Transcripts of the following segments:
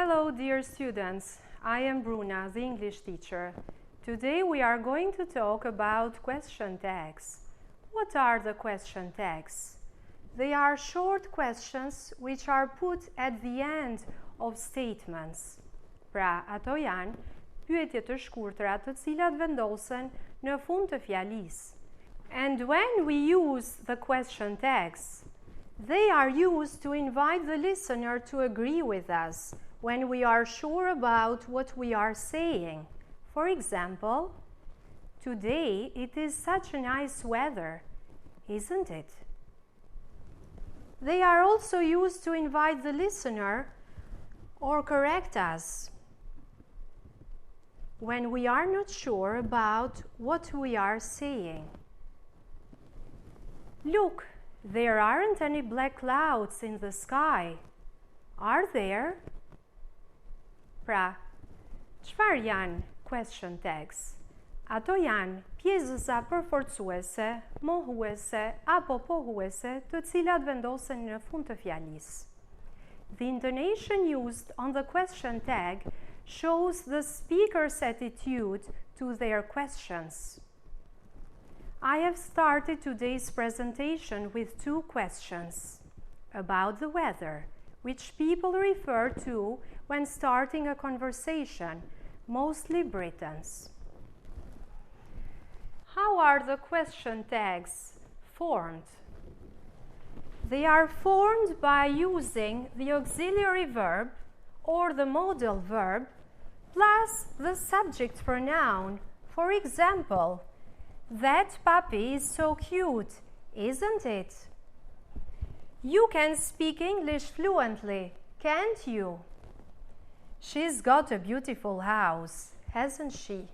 Hello, dear students. I am Bruna, the English teacher. Today we are going to talk about question tags. What are the question tags? They are short questions which are put at the end of statements. Pra, ato janë pyetje të shkurtra të cilat vendosen në fund të fjalisë. And when we use the question tags, they are used to invite the listener to agree with us when we are sure about what we are saying. For example, today it is such a nice weather, isn't it? They are also used to invite the listener or correct us when we are not sure about what we are saying. Look, there aren't any black clouds in the sky, are there? Pra, çfarë janë question tags? Ato janë pjesësa përforcuese, mohuese apo pohuese të cilat vendosen në fund të fjalisë. The intonation used on the question tag shows the speaker's attitude to their questions. I have started today's presentation with two questions about the weather, which people refer to when starting a conversation, mostly Britons. How are the question tags formed? They are formed by using the auxiliary verb or the modal verb plus the subject pronoun. For example, that puppy is so cute, isn't it? You can speak English fluently, can't you? She's got a beautiful house, hasn't she?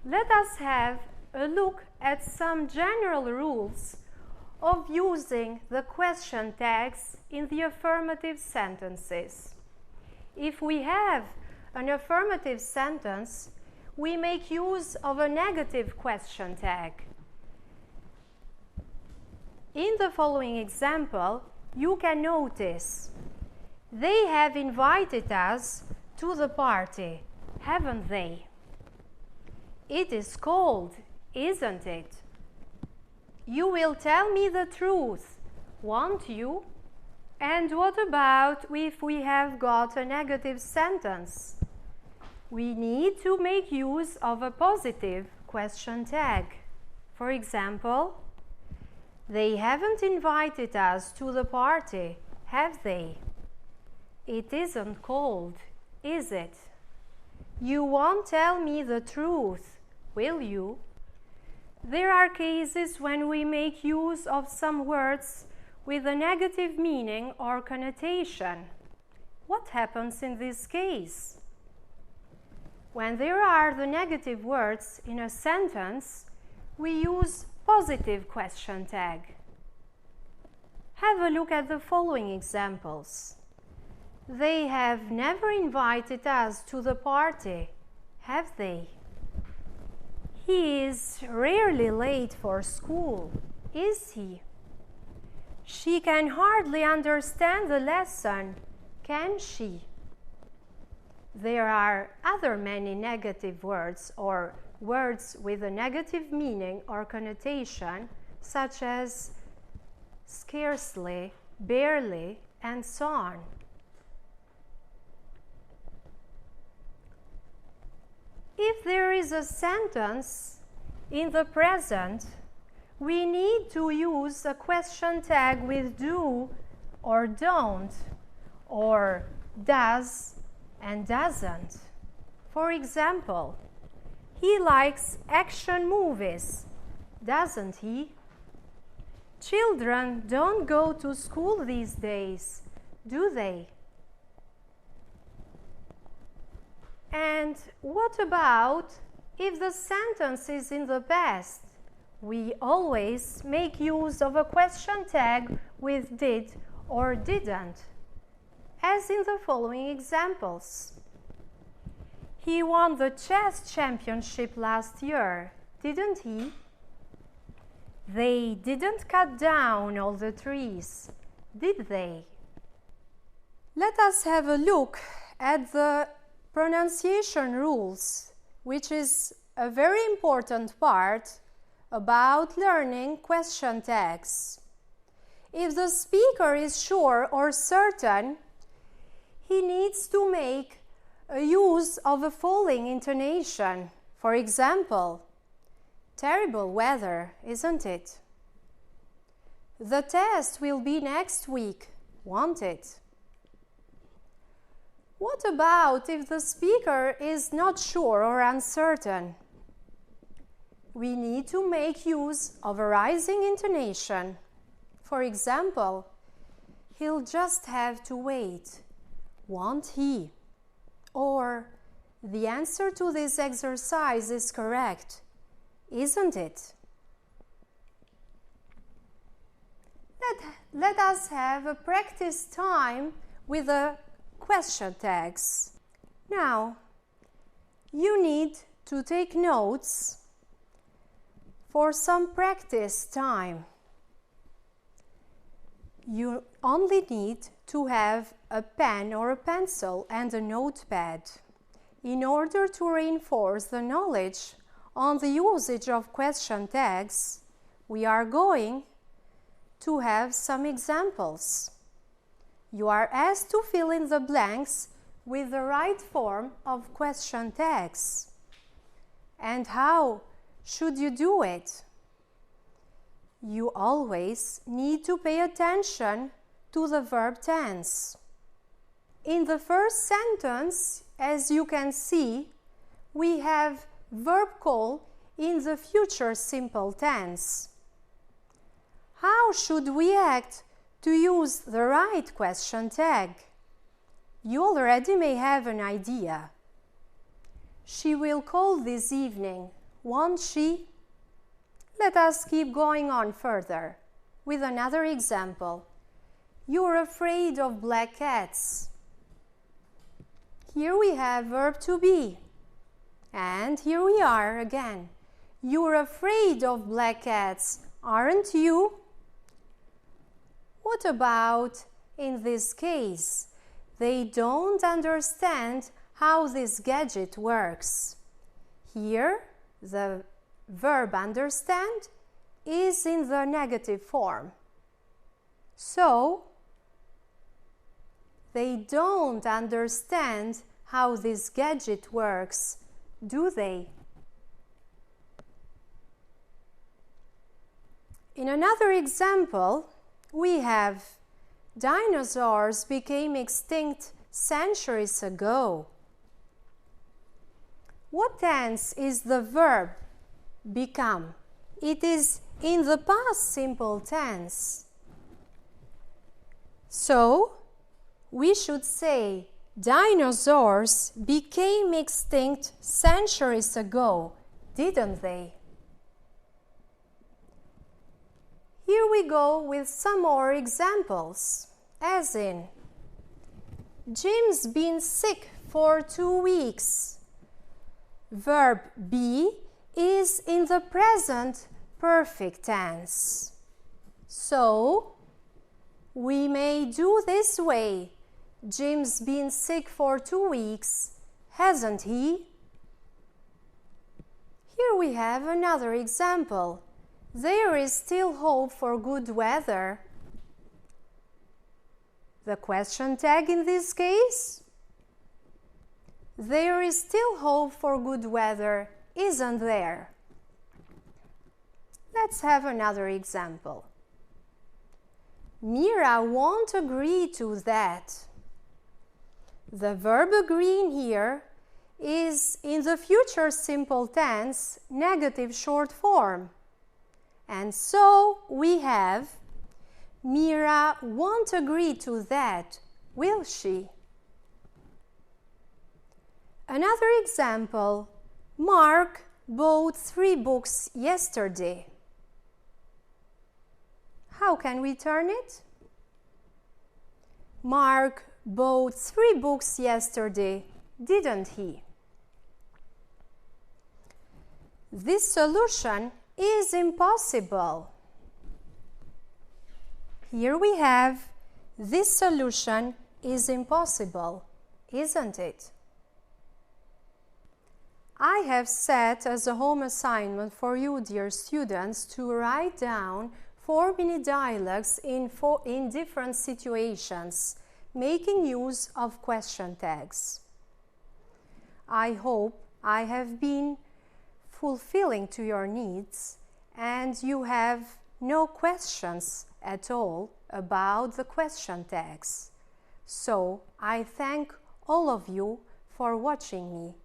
Let us have a look at some general rules of using the question tags in the affirmative sentences. If we have an affirmative sentence, we make use of a negative question tag. In the following example, you can notice, they have invited us to the party, haven't they? It is cold, isn't it? You will tell me the truth, won't you? And what about if we have got a negative sentence? We need to make use of a positive question tag. For example, they haven't invited us to the party, have they? It isn't cold, is it? You won't tell me the truth, will you? There are cases when we make use of some words with a negative meaning or connotation. What happens in this case? When there are the negative words in a sentence, we use positive question tag. Have a look at the following examples. They have never invited us to the party, have they? He is rarely late for school, is he? She can hardly understand the lesson, can she? There are other many negative words or words with a negative meaning or connotation, such as scarcely, barely, and so on. If there is a sentence in the present, we need to use a question tag with do or don't, or does and doesn't. For example, he likes action movies, doesn't he? Children don't go to school these days, do they? And what about if the sentence is in the past? We always make use of a question tag with did or didn't, as in the following examples. He won the chess championship last year, didn't he? They didn't cut down all the trees, did they? Let us have a look at the pronunciation rules, which is a very important part about learning question tags. If the speaker is sure or certain, he needs to make a use of a falling intonation. For example, terrible weather, isn't it? The test will be next week, won't it? What about if the speaker is not sure or uncertain? We need to make use of a rising intonation. For example, he'll just have to wait, won't he? Or, the answer to this exercise is correct, isn't it? Let us have a practice time with the question tags. Now, you need to take notes for some practice time. You only need to have a pen or a pencil and a notepad in order to reinforce the knowledge on the usage of question tags. We are going to have some examples. You are asked to fill in the blanks with the right form of question tags. And how should you do it? You always need to pay attention to the verb tense. In the first sentence, as you can see, we have verb call in the future simple tense. How should we act to use the right question tag? You already may have an idea. She will call this evening, won't she? Let us keep going on further with another example. You're afraid of black cats. Here we have verb to be. And here we are again. You're afraid of black cats, aren't you? What about in this case? They don't understand how this gadget works. Here, the verb understand is in the negative form. So, they don't understand how this gadget works, do they? In another example, we have dinosaurs became extinct centuries ago. What tense is the verb become? It is in the past simple tense. So, we should say dinosaurs became extinct centuries ago, didn't they? Here we go with some more examples, as in, Jim's been sick for 2 weeks. Verb be is in the present perfect tense. So, we may do this way. Jim's been sick for 2 weeks, hasn't he? Here we have another example. There is still hope for good weather. The question tag in this case? There is still hope for good weather, isn't there? Let's have another example. Mira won't agree to that. The verb agree in here is in the future simple tense, negative short form. And so we have, Mira won't agree to that, will she? Another example, Mark bought 3 books yesterday. How can we turn it? Mark bought 3 books yesterday, didn't he? This solution is impossible. Here we have, this solution is impossible, isn't it? I have set as a home assignment for you, dear students, to write down 4 mini dialogues in different situations, making use of question tags. I hope I have been fulfilling to your needs and you have no questions at all about the question tags. So I thank all of you for watching me.